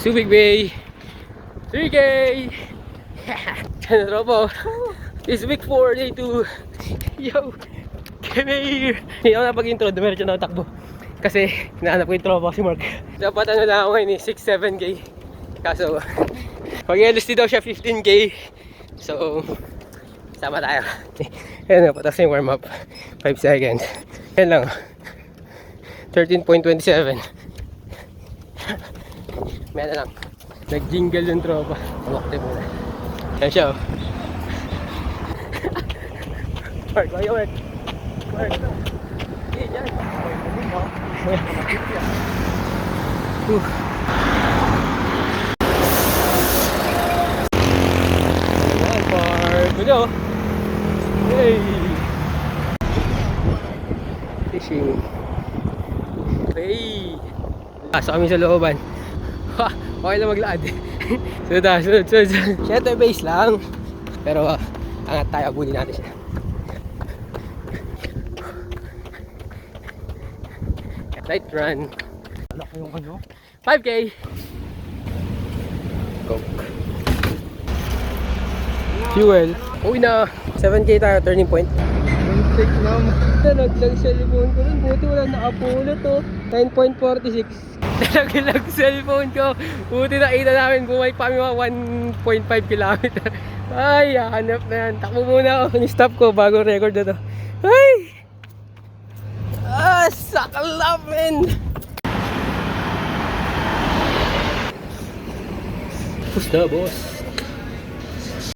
Subic Bay 3K. Ano tropo? It's week 4, day 2. Yo, come here. Hindi ako napag-intro, dumiretso na ako takbo. Kasi nahanap ko yung tropa si Mark. Dapat ano na ako ngayon 6-7K. Kaso pag-LSD daw siya 15K. So sama tayo. Ayan na, patas yung warm up. 5 seconds. Ayan lang. 13.27. May na lang. Nag-jingle yung tropa. Tumakte muna. Ayan siya, oh. Mark, kaya Mark. Mark. Sige, dyan. Ayan, Mark. Gulo. Hey. Fishing. Hey. Pasok kami sa looban. Ha, okay lang maglaad. Sunod. Shelter base lang. Pero angat tayo, abulin natin siya. Light run. Wala ko yung ano? 5K. Coke. Fuel. Uwi na. 7K tayo, turning point. Take naman. Nalaglag cellphone ko rin. Buti wala nakapulot to. 9.46. Nalaglag cellphone ko. Buti nakita namin. Bumalik pa kami mga 1.5 kilometer. Ay, hanap na yan. Takbo muna ako. Ni-stop ko bago record na to. Ay! Sakalapin! Pusta, boss.